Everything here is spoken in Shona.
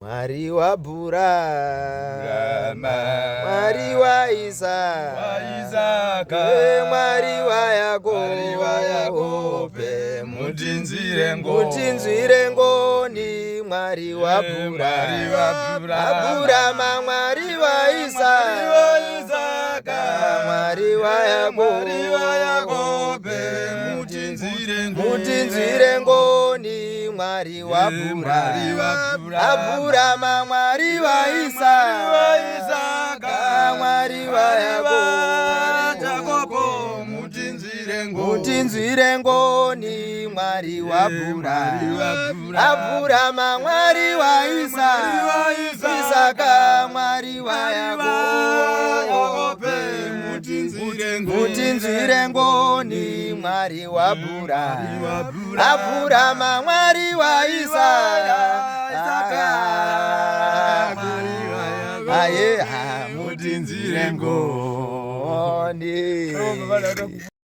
Mwari wa Aburahamu, Mwari wa Isaka, Mwari wa Yakobo, mutinzire ngoni. Mwari wa Aburahamu, Mwari wa Isaka, Mwari wa Yakobo, mutinzire ngoni. Mwari wa Aburahamu, Mwari wa Isaka, Mwari wa Yakobo, mutinzire ngoni. Mwari wa Aburahamu, Mwari wa Isaka, Mwari wa Yakobo, mutinzire ngoni. Mwari wa Aburahamu, Mwari wa Isaka, mutinzire ngoni.